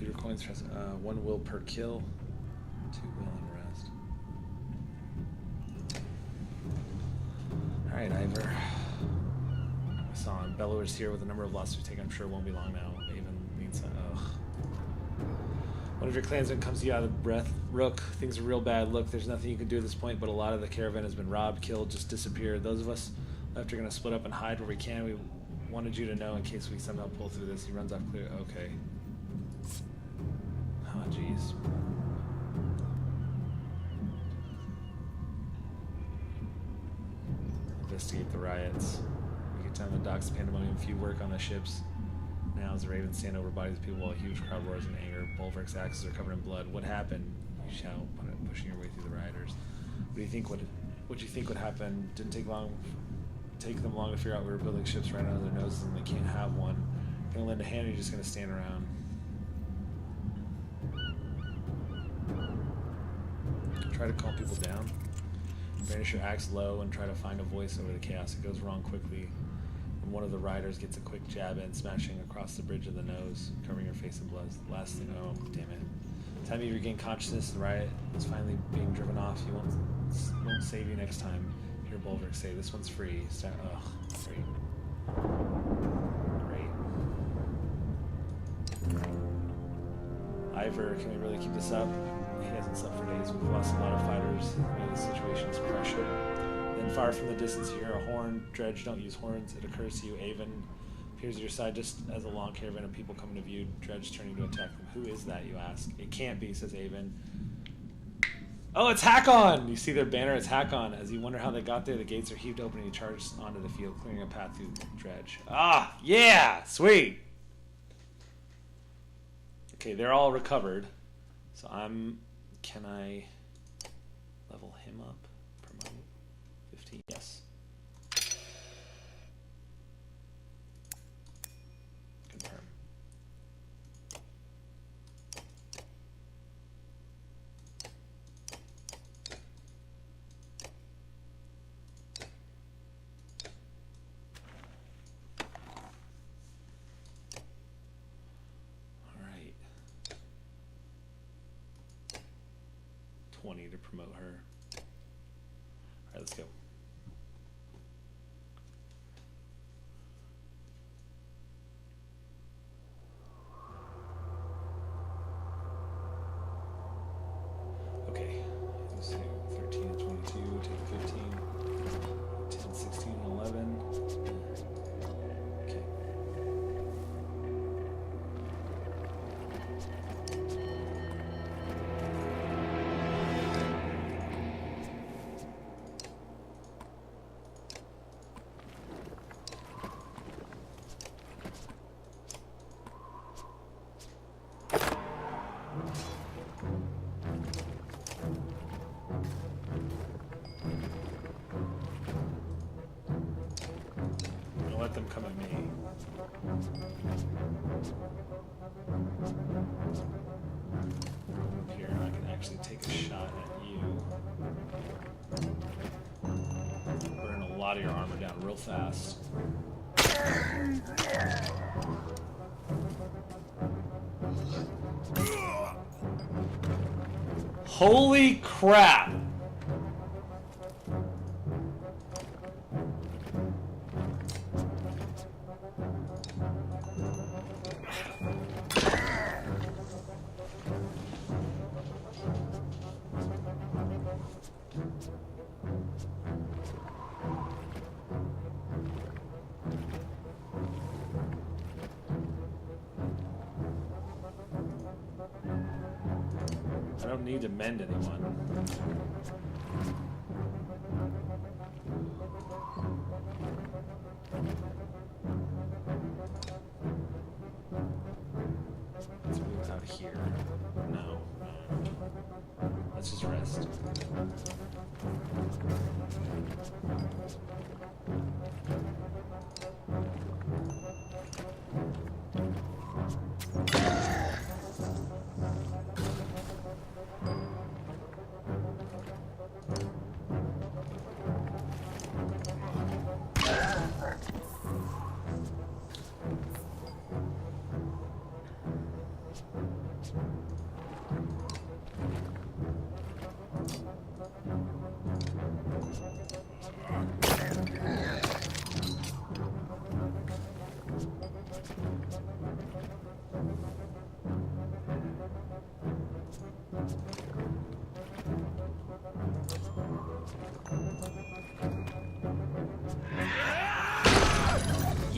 Pewter coins, 1 will per kill, 2 will and rest. Alright, Ivor. I saw him. Bellower's here with a number of losses we take. I'm sure it won't be long now. Even means, ugh. One of your clansmen comes to you out of breath. Rook, things are real bad. Look, there's nothing you can do at this point, but a lot of the caravan has been robbed, killed, just disappeared. Those of us left are going to split up and hide where we can. We wanted you to know in case we somehow pull through this. He runs off clear. Okay. Oh, jeez. Investigate the riots. We get down the docks, pandemonium, few work on the ships. Now as the ravens stand over bodies of people while a huge crowd roars in anger. Bulwark's axes are covered in blood. What happened? You shout, pushing your way through the rioters. What do you think would happen? Didn't take them long to figure out we were building ships right under their noses and they can't have one. You're gonna lend a hand or you're just gonna stand around. Try to calm people down. Brandish your axe low and try to find a voice over the chaos. It goes wrong quickly. And one of the riders gets a quick jab in, smashing across the bridge of the nose, covering your face in blood. Last thing, oh, damn it. Time you regain consciousness, the riot is finally being driven off. He won't save you next time. Hear Bulwark say, this one's free. Ugh, great. Ivor, can we really keep this up? He hasn't slept for days. We've lost a lot of fighters. Maybe the situation is pressure. Then far from the distance you hear a horn. Dredge, don't use horns. It occurs to you, Avon appears at your side just as a long caravan of people come into view. Dredge turning to attack them. Who is that, you ask? It can't be, says Avon. Oh, it's Hakon! You see their banner, it's Hakon. As you wonder how they got there, the gates are heaved open and he charges onto the field, clearing a path through Dredge. Ah, yeah! Sweet! Okay, they're all recovered. So can I level him up? Promote? 15, yes. Confirm. All right. 20 to promote her. All right, let's go. Okay, let's do 13 and 22, take 15, 10, 16, and 11. Okay. Let them come at me. Here, I can actually take a shot at you. Burn a lot of your armor down real fast. Holy crap! I don't need to mend anyone. Let's move out here. No. Let's just rest.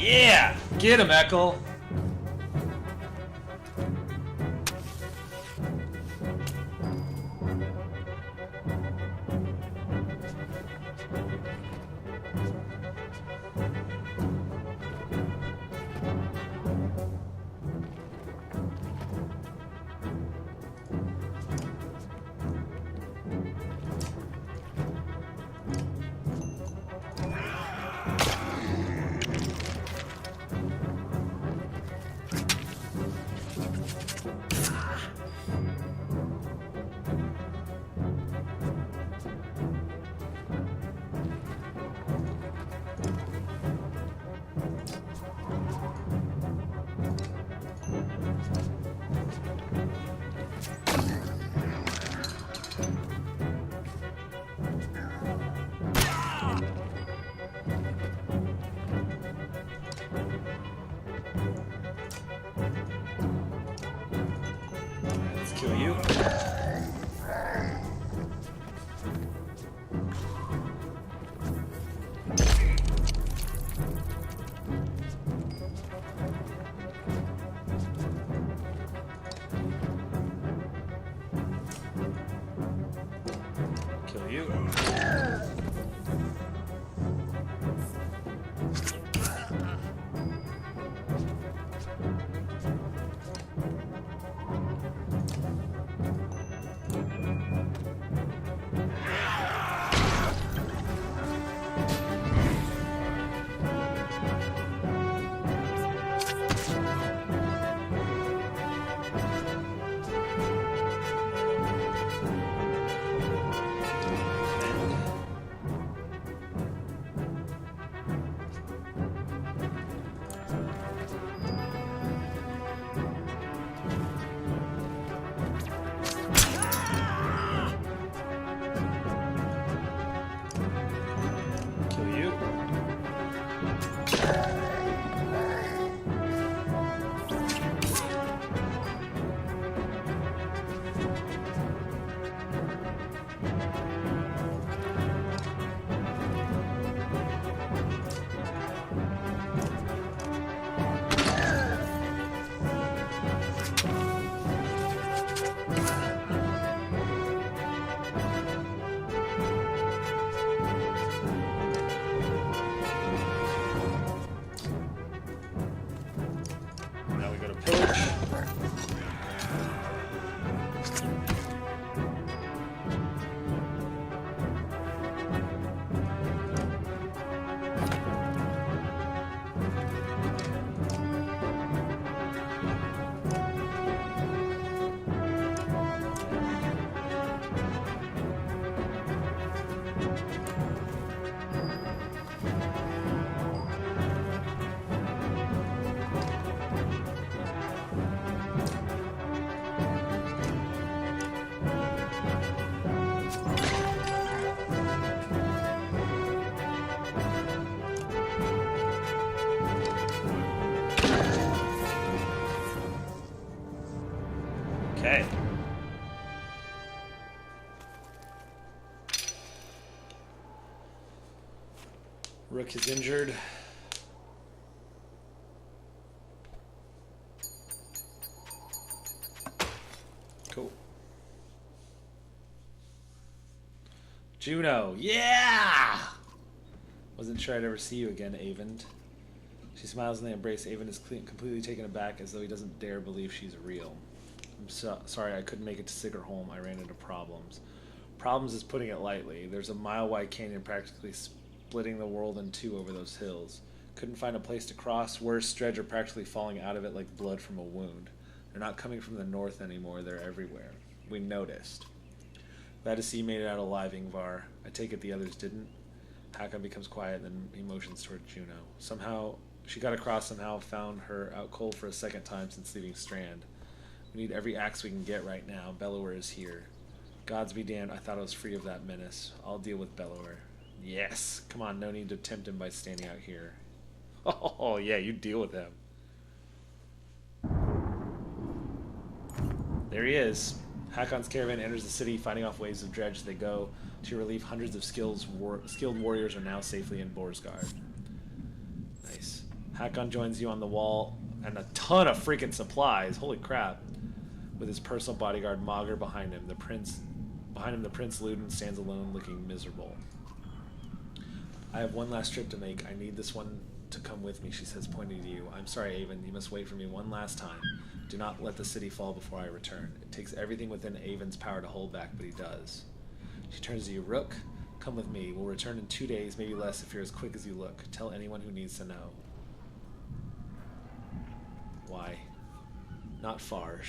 Yeah! Get him, Ekkel! Let's kill you. Kill you. Okay. Rook is injured. Cool. Juno, yeah! Wasn't sure I'd ever see you again, Avend. She smiles and they embrace. Avend is completely taken aback, as though he doesn't dare believe she's real. I'm sorry I couldn't make it to Sigurholm. I ran into problems. Problems is putting it lightly. There's a mile-wide canyon practically splitting the world in two over those hills. Couldn't find a place to cross. Worse, dredge are practically falling out of it like blood from a wound. They're not coming from the north anymore. They're everywhere. We noticed. Glad to see you made it out alive, Ingvar. I take it the others didn't. Hakon becomes quiet, then he motions toward Juno. Somehow, she got across somehow, found her out cold for a second time since leaving Strand. We need every axe we can get right now. Bellower is here. Gods be damned, I thought I was free of that menace. I'll deal with Bellower. Yes! Come on, no need to tempt him by standing out here. Oh, yeah, you deal with him. There he is. Hakon's caravan enters the city, fighting off waves of dredge as they go. To relieve hundreds of skilled warriors are now safely in Boersgard. Nice. Hakon joins you on the wall, and a ton of freaking supplies. Holy crap. With his personal bodyguard Mager behind him. The prince Luden stands alone, looking miserable. I have one last trip to make. I need this one to come with me, she says, pointing to you. I'm sorry, Avon. You must wait for me one last time. Do not let the city fall before I return. It takes everything within Avon's power to hold back, but he does. She turns to you. Rook, come with me. We'll return in 2 days, maybe less if you're as quick as you look. Tell anyone who needs to know. Why? Not far,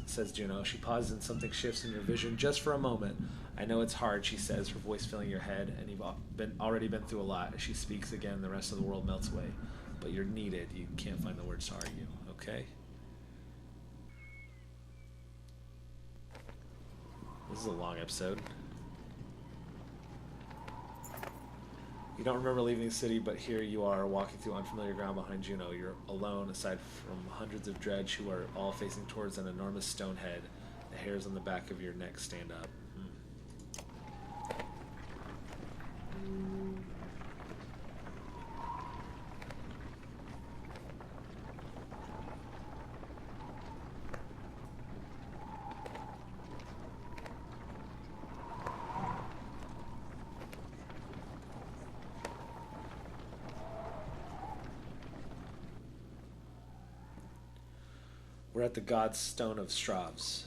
says Juno. She pauses and something shifts in your vision just for a moment. I know it's hard, she says, her voice filling your head, and you've already been through a lot. As she speaks again, the rest of the world melts away. But you're needed. You can't find the words to argue, okay? This is a long episode. You don't remember leaving the city, but here you are, walking through unfamiliar ground behind Juno. You're alone, aside from hundreds of dredge who are all facing towards an enormous stone head. The hairs on the back of your neck stand up. We're at the God's Stone of Stravs.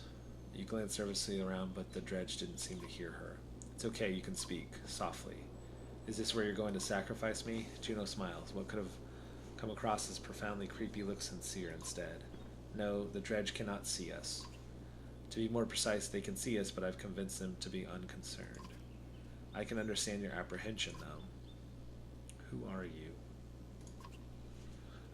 You glance nervously around, but the dredge didn't seem to hear her. It's okay, you can speak, softly. Is this where you're going to sacrifice me? Juno smiles. What could have come across as profoundly creepy looks sincere instead. No, the dredge cannot see us. To be more precise, they can see us, but I've convinced them to be unconcerned. I can understand your apprehension, though. Who are you?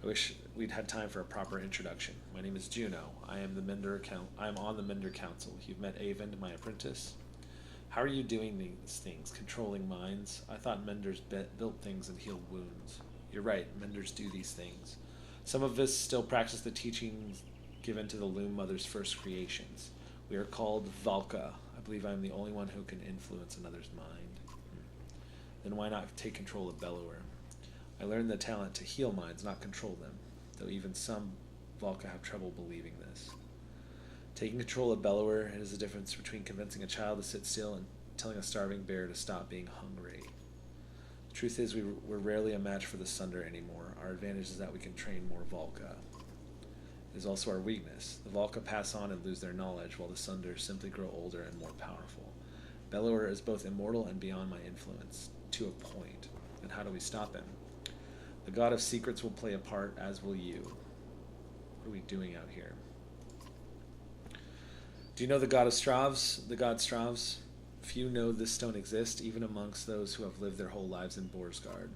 I wish we'd had time for a proper introduction. My name is Juno. I am on the Mender Council. You've met Avon, my apprentice. How are you doing these things? Controlling minds? I thought Menders built things and healed wounds. You're right, Menders do these things. Some of us still practice the teachings given to the Loom Mother's first creations. We are called Valka. I believe I am the only one who can influence another's mind. Then why not take control of Bellower? I learned the talent to heal minds, not control them, though even some Valka have trouble believing this. Taking control of Bellower is the difference between convincing a child to sit still and telling a starving bear to stop being hungry. The truth is, we're rarely a match for the Sunder anymore. Our advantage is that we can train more Valka. It is also our weakness. The Valka pass on and lose their knowledge, while the Sunder simply grow older and more powerful. Bellower is both immortal and beyond my influence, to a point. And how do we stop him? The God of Secrets will play a part, as will you. What are we doing out here? Do you know the God of Stravs? The God Stravs? Few know this stone exists, even amongst those who have lived their whole lives in Boersgard.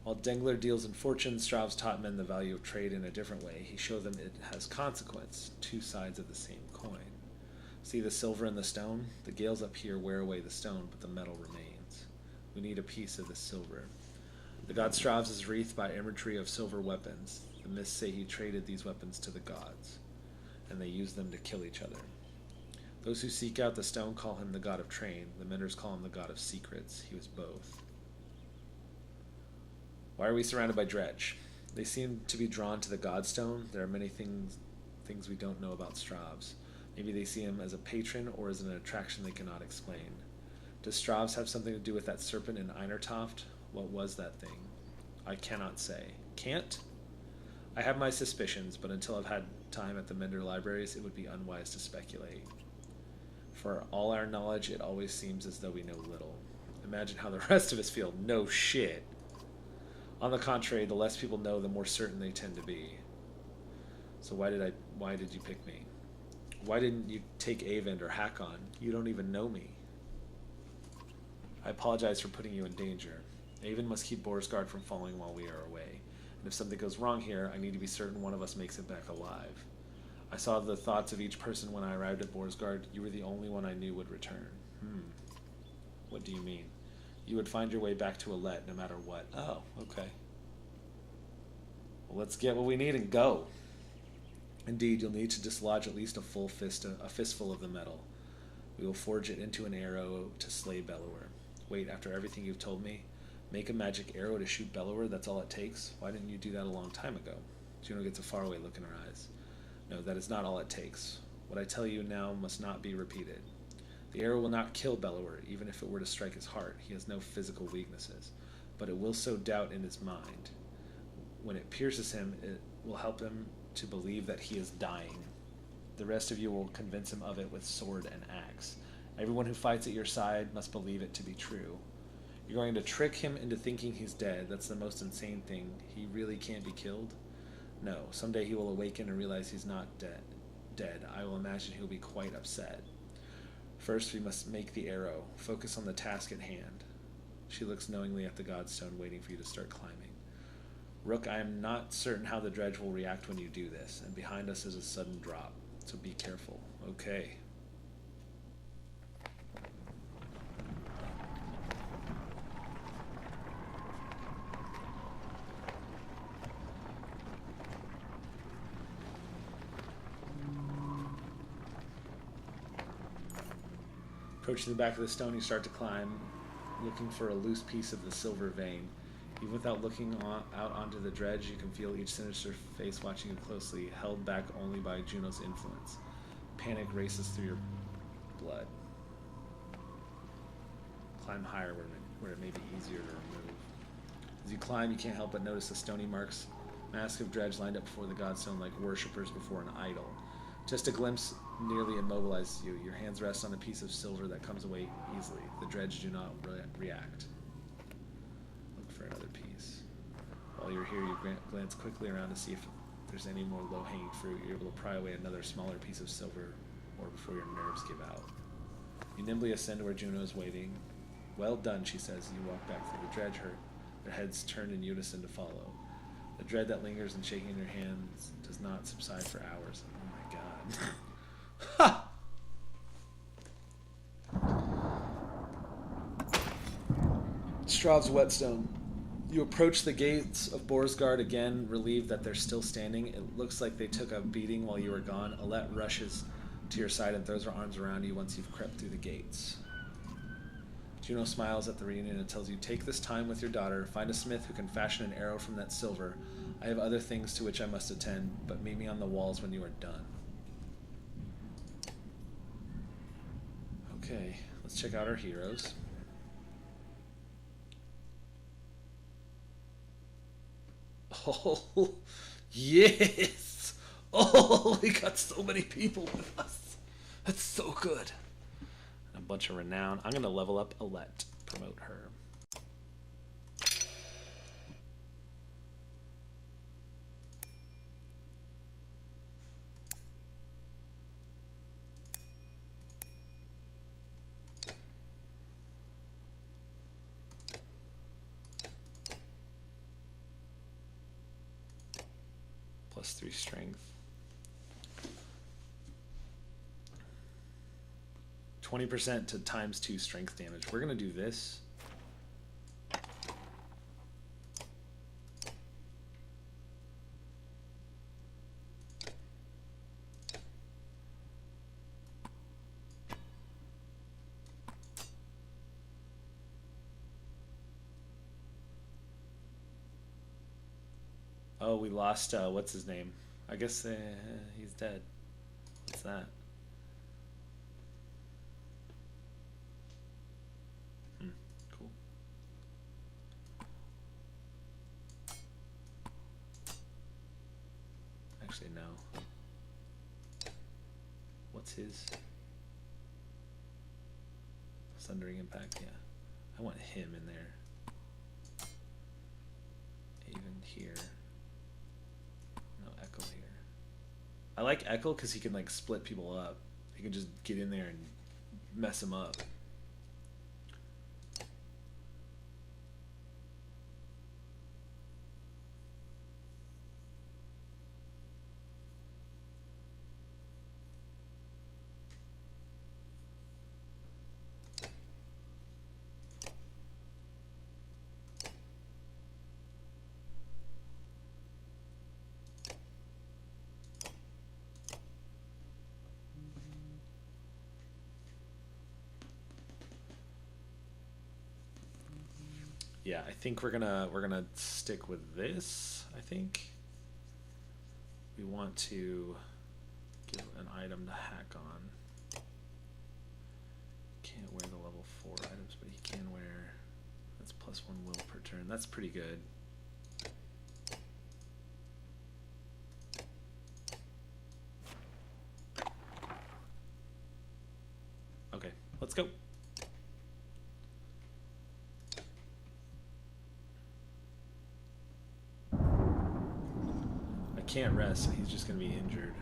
While Dengler deals in fortune, Stravs taught men the value of trade in a different way. He showed them it has consequence, two sides of the same coin. See the silver in the stone? The gales up here wear away the stone, but the metal remains. We need a piece of the silver. The god Stravs is wreathed by imagery of silver weapons. The myths say he traded these weapons to the gods, and they used them to kill each other. Those who seek out the stone call him the god of train. The Menders call him the god of secrets. He was both. Why are we surrounded by dredge? They seem to be drawn to the godstone. There are many things we don't know about Stravs. Maybe they see him as a patron or as an attraction they cannot explain. Does Stravs have something to do with that serpent in Einertoft? What was that thing? I cannot say. Can't? I have my suspicions, but until I've had time at the Mender libraries, it would be unwise to speculate. For all our knowledge, it always seems as though we know little. Imagine how the rest of us feel. No shit. On the contrary, the less people know, the more certain they tend to be. So why did you pick me? Why didn't you take Avon or Hakon? You don't even know me. I apologize for putting you in danger. Avon must keep Boersgard from falling while we are away. And if something goes wrong here, I need to be certain one of us makes it back alive. I saw the thoughts of each person when I arrived at Boersgard. You were the only one I knew would return. What do you mean? You would find your way back to Alette no matter what. Oh, okay. Well, let's get what we need and go. Indeed, you'll need to dislodge at least a fistful of the metal. We will forge it into an arrow to slay Bellower. Wait, after everything you've told me? Make a magic arrow to shoot Bellower, that's all it takes? Why didn't you do that a long time ago? Juno gets a faraway look in her eyes. No, that is not all it takes. What I tell you now must not be repeated. The arrow will not kill Bellower, even if it were to strike his heart. He has no physical weaknesses. But it will sow doubt in his mind. When it pierces him, it will help him to believe that he is dying. The rest of you will convince him of it with sword and axe. Everyone who fights at your side must believe it to be true. You're going to trick him into thinking he's dead. That's the most insane thing. He really can't be killed? No. Someday he will awaken and realize he's not dead. I will imagine he'll be quite upset. First, we must make the arrow. Focus on the task at hand. She looks knowingly at the godstone, waiting for you to start climbing. Rook, I am not certain how the dredge will react when you do this, and behind us is a sudden drop, so be careful. Okay. Approaching the back of the stone, you start to climb, looking for a loose piece of the silver vein. Even without looking out onto the dredge, you can feel each sinister face watching you closely, held back only by Juno's influence. Panic races through your blood. Climb higher where it may be easier to remove. As you climb, you can't help but notice the stony mask of dredge lined up before the godstone like worshippers before an idol. Just a glimpse nearly immobilizes you. Your hands rest on a piece of silver that comes away easily. The dredge do not react. Look for another piece. While you're here, you glance quickly around to see if there's any more low-hanging fruit. You're able to pry away another smaller piece of silver, or before your nerves give out. You nimbly ascend to where Juno is waiting. Well done, she says. You walk back through the dredge, their heads turned in unison to follow. The dread that lingers and shaking in your hands does not subside for hours. Oh my god. Ha! Strav's whetstone. You approach the gates of Boersgard again, relieved that they're still standing. It looks like they took a beating while you were gone. Alette rushes to your side and throws her arms around you once you've crept through the gates. Juno smiles at the reunion and tells you, take this time with your daughter, find a smith who can fashion an arrow from that silver. I have other things to which I must attend, but meet me on the walls when you are done. Okay, let's check out our heroes. Oh, yes! Oh, we got so many people with us. That's so good. A bunch of renown. I'm going to level up Alette, promote her. +3 strength. 20% to ×2 strength damage. We're going to do this. Oh, we lost, what's his name? I guess he's dead. What's that? Cool. Actually, no. What's his? Sundering Impact, yeah. I want him in there. Even here. No, Echo here. I like Echo because he can like split people up. He can just get in there and mess them up. Yeah, I think we're gonna stick with this. I think we want to give an item to hack on. Can't wear the level 4 items, but he can wear. That's +1 will per turn. That's pretty good. Okay, let's go. I can't rest, so he's just going to be injured.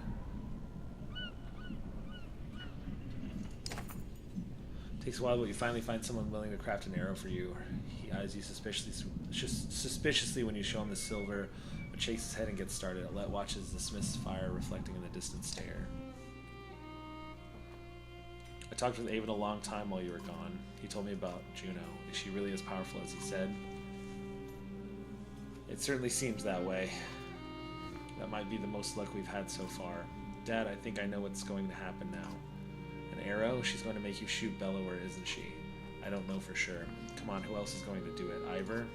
Takes a while, but you finally find someone willing to craft an arrow for you. He eyes you suspiciously when you show him the silver, but shakes his head and gets started. Alette watches the smith's fire reflecting in the distant stare. I talked with Avon a long time while you were gone. He told me about Juno. Is she really as powerful as he said? It certainly seems that way. That might be the most luck we've had so far. Dad, I think I know what's going to happen now. An arrow? She's going to make you shoot Bellower, isn't she? I don't know for sure. Come on, who else is going to do it? Ivor?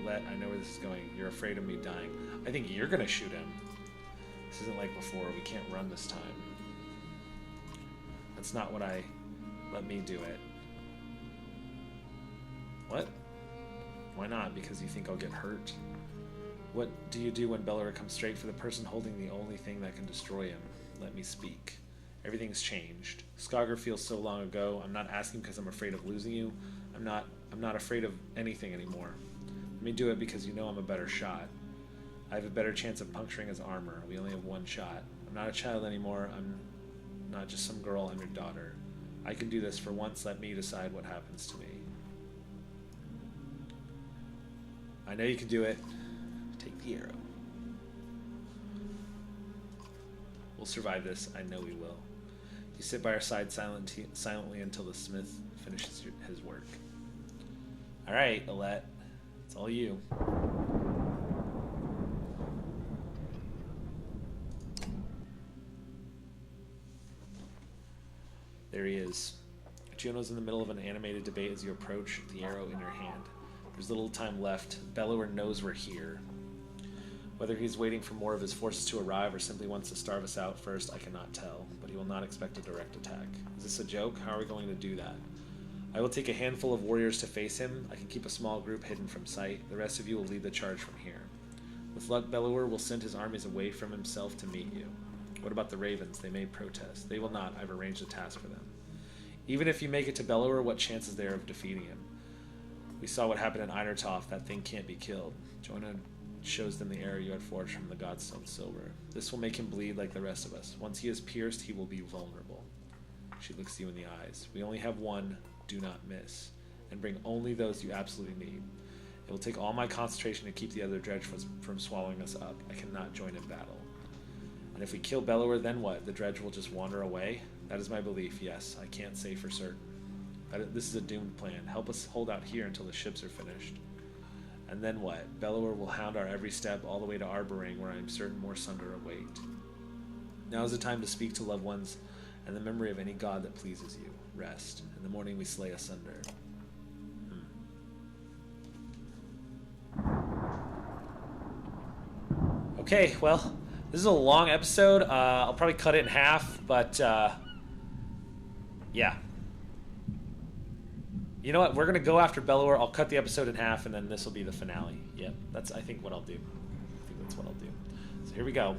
Alette, I know where this is going. You're afraid of me dying. I think you're going to shoot him. This isn't like before. We can't run this time. That's not what I... Let me do it. What? Why not? Because you think I'll get hurt? What do you do when Bellower comes straight for the person holding the only thing that can destroy him? Let me speak. Everything's changed. Saga feels so long ago. I'm not asking because I'm afraid of losing you. I'm not afraid of anything anymore. Let me do it because you know I'm a better shot. I have a better chance of puncturing his armor. We only have one shot. I'm not a child anymore. I'm not just some girl. I'm your daughter. I can do this. For once, let me decide what happens to me. I know you can do it. Take the arrow. We'll survive this. I know we will. You sit by our side silently until the smith finishes his work. All right, Alette. It's all you. There he is. Juno's in the middle of an animated debate as you approach, the arrow in your hand. There's little time left. Bellower knows we're here. Whether he's waiting for more of his forces to arrive or simply wants to starve us out first, I cannot tell, but he will not expect a direct attack. Is this a joke? How are we going to do that? I will take a handful of warriors to face him. I can keep a small group hidden from sight. The rest of you will lead the charge from here. With luck, Bellower will send his armies away from himself to meet you. What about the ravens? They may protest. They will not. I've arranged a task for them. Even if you make it to Bellower, what chance is there of defeating him? We saw what happened in Einertoft. That thing can't be killed. Jonah shows them the arrow you had forged from the Godstone silver. This will make him bleed like the rest of us. Once he is pierced, he will be vulnerable. She looks you in the eyes. We only have one. Do not miss. And bring only those you absolutely need. It will take all my concentration to keep the other dredge from swallowing us up. I cannot join in battle. And if we kill Bellower, then what? The dredge will just wander away? That is my belief, yes. I can't say for certain. This is a doomed plan. Help us hold out here until the ships are finished. And then what? Bellower will hound our every step all the way to Arboring, where I am certain more sunder await. Now is the time to speak to loved ones and the memory of any god that pleases you. Rest. In the morning we slay asunder. Okay, well, this is a long episode. I'll probably cut it in half, but yeah. You know what? We're going to go after Bellower. I'll cut the episode in half, and then this will be the finale. Yep, that's, I think, what I'll do. I think that's what I'll do. So here we go.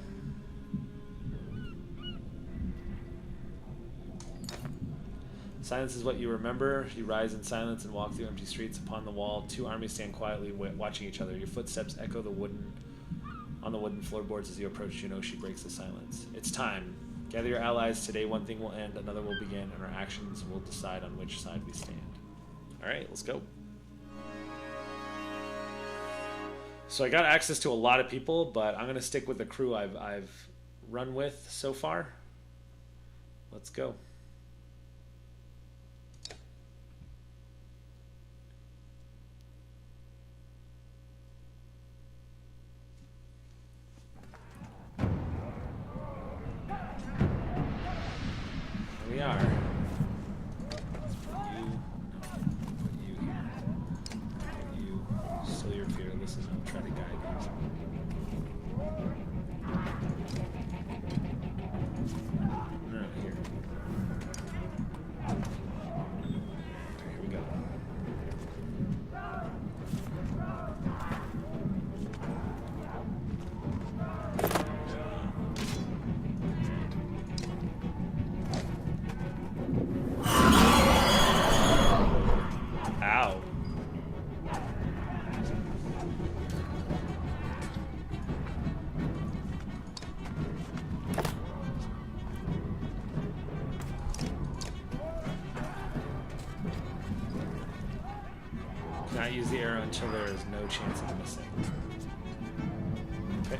Silence is what you remember. You rise in silence and walk through empty streets. Upon the wall, two armies stand quietly watching each other. Your footsteps echo on the wooden floorboards as you approach Juno. She breaks the silence. It's time. Gather your allies. Today one thing will end, another will begin, and our actions will decide on which side we stand. All right, let's go. So I got access to a lot of people, but I'm going to stick with the crew I've run with so far. Let's go. Here we are. Let's put you here. Put you. not use the arrow until there is no chance of missing. Okay.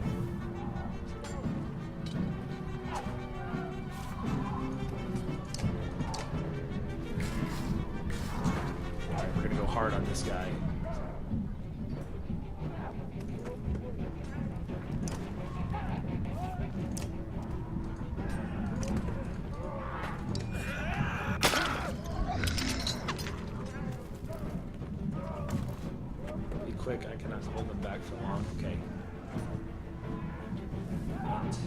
Alright, we're gonna go hard on this guy. Quick, I cannot hold them back for long. Okay. Not.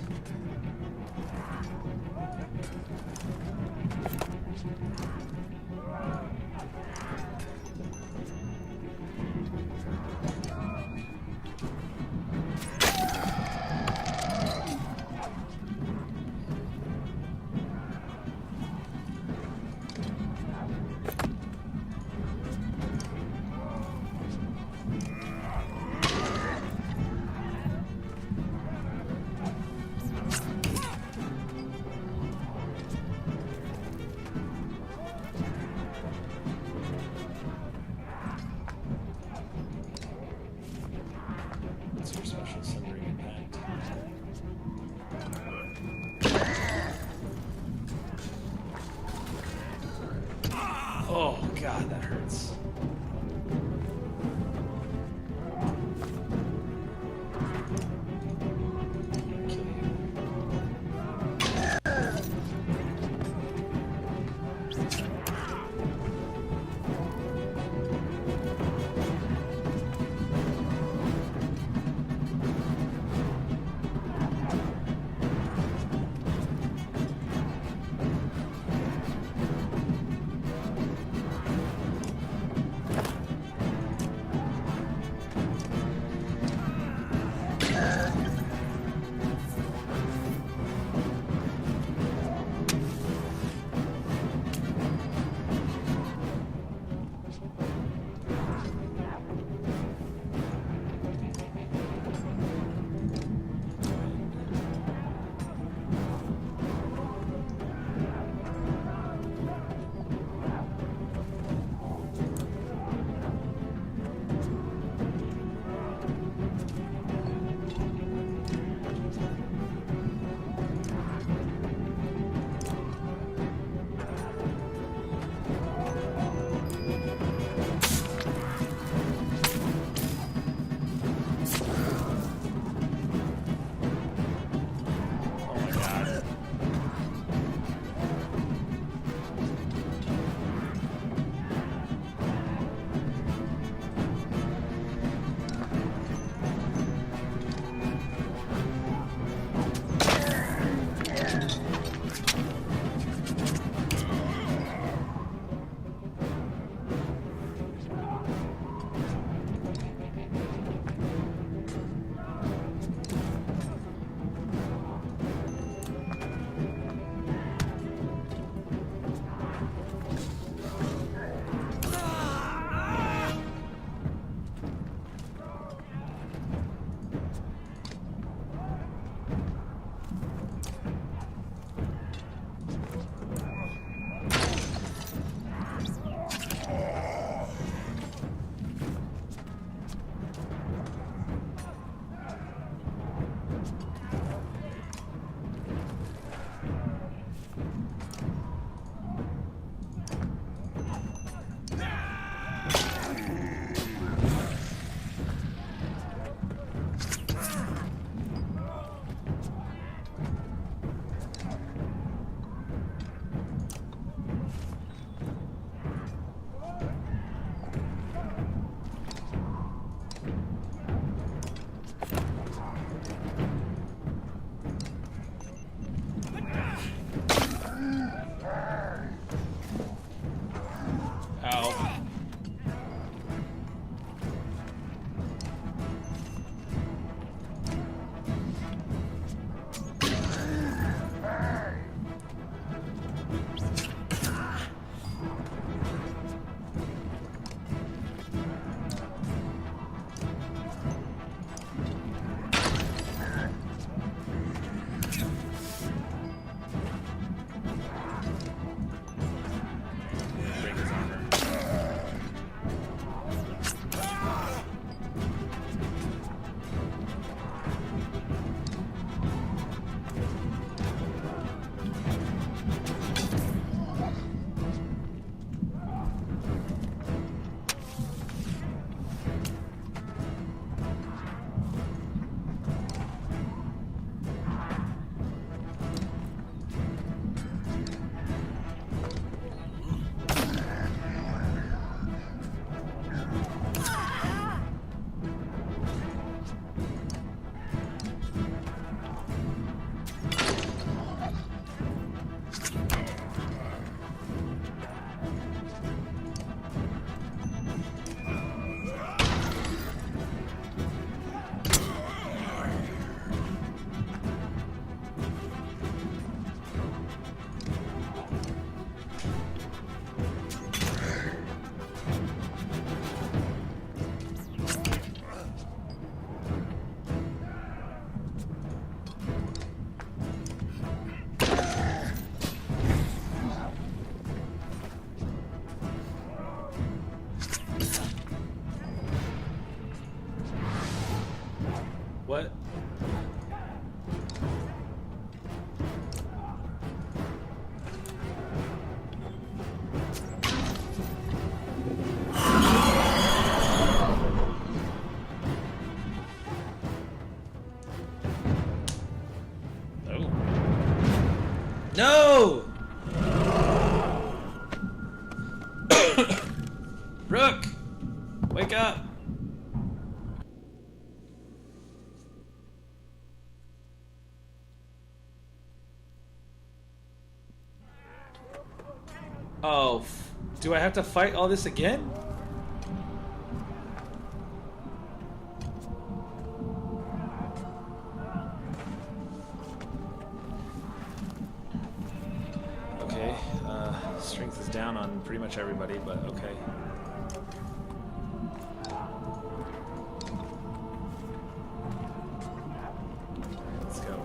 Oh god, that hurts. Kill you. Rook! Wake up! Oh, do I have to fight all this again? Okay, strength is down on pretty much everybody, but okay. Let's go.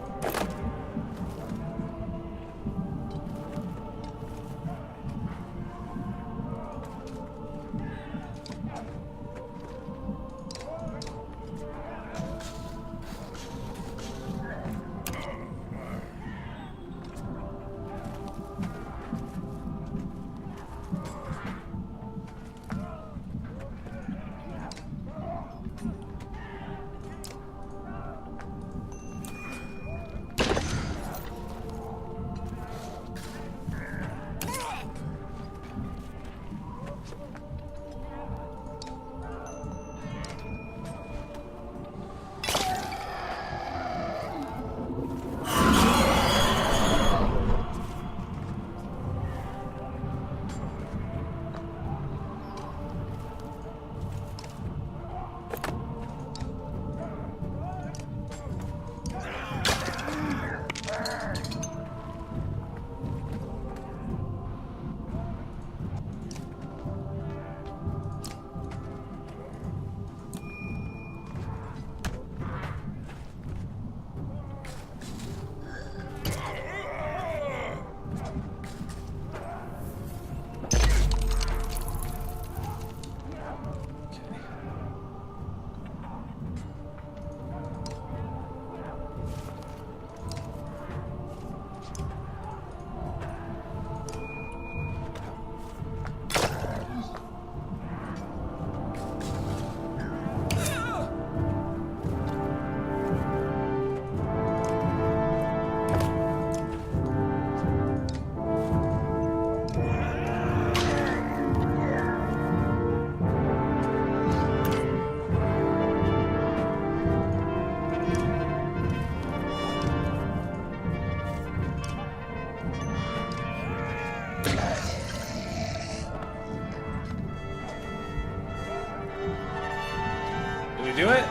Do it?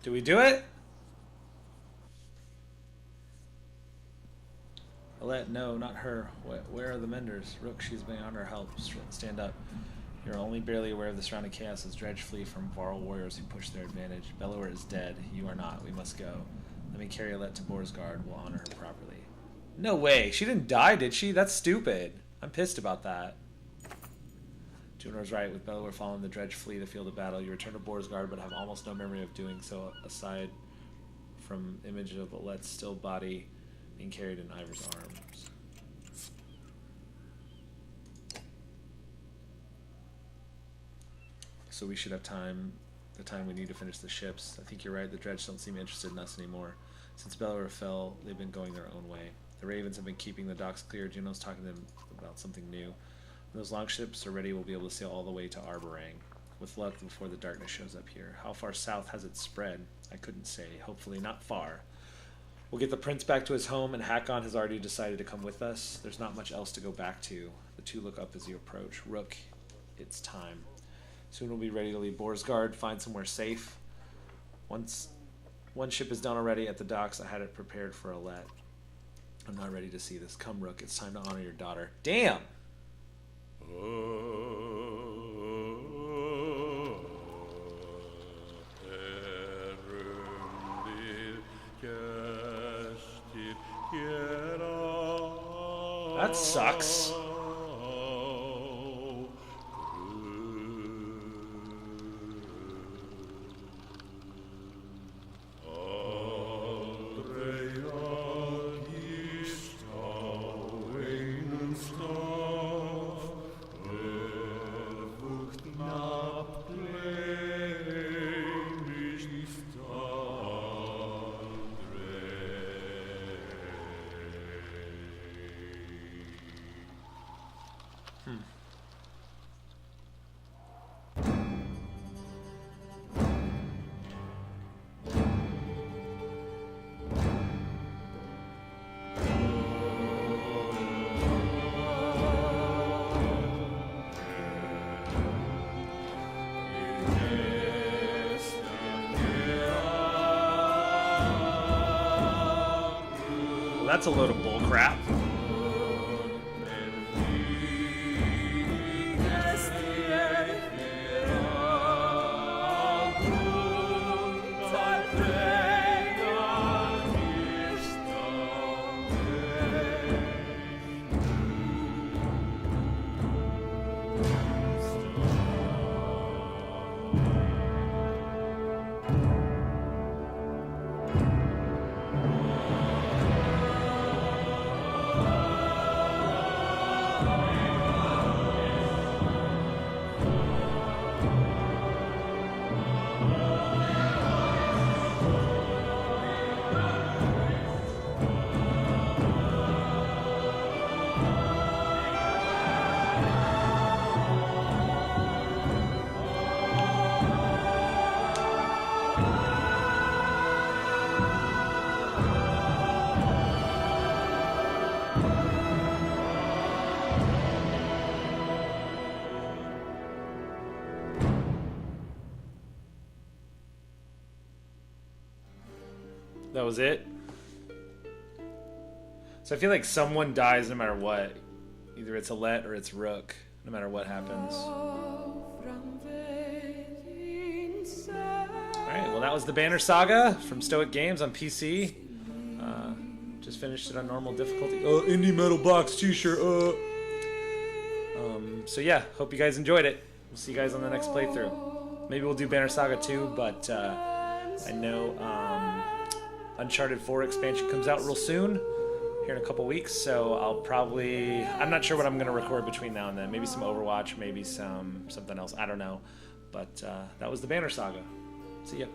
Do we do it? Alette, no, not her. Where are the menders? Rook, she's beyond our help. Stand up. You're only barely aware of the surrounding chaos as Dredge flee from Varl warriors who push their advantage. Bellower is dead. You are not. We must go. Let me carry Alette to Boersgard. We'll honor her properly. No way. She didn't die, did she? That's stupid. I'm pissed about that. Junor's right. With Bellower following the Dredge flee the field of battle, you return to Boersgard, but have almost no memory of doing so, aside from image of Alette's still body being carried in Ivor's arms. So we should have the time we need to finish the ships. I think you're right. The Dredge don't seem interested in us anymore. Since Bellower fell, they've been going their own way. The Ravens have been keeping the docks clear. Juno's talking to them about something new. When those longships are ready, we'll be able to sail all the way to Arborang. With luck, before the darkness shows up here. How far south has it spread? I couldn't say. Hopefully not far. We'll get the prince back to his home, and Hakon has already decided to come with us. There's not much else to go back to. The two look up as you approach. Rook, it's time. Soon we'll be ready to leave Boersgard, find somewhere safe. Once one ship is done already at the docks, I had it prepared for Alette. I'm not ready to see this. Come, Rook. It's time to honor your daughter. Damn! That sucks. that's a load of bull crap. That was it. So I feel like someone dies no matter what. Either it's a let or it's rook, no matter what happens. Alright, well that was the Banner Saga from Stoic Games on PC. Just finished it on normal difficulty. Indie Metal Box t-shirt. So yeah, hope you guys enjoyed it. We'll see you guys on the next playthrough. Maybe we'll do Banner Saga 2, but I know Uncharted 4 expansion comes out real soon, here in a couple weeks, so I'm not sure what I'm going to record between now and then. Maybe some Overwatch, maybe something else, I don't know. But that was the Banner Saga. See ya.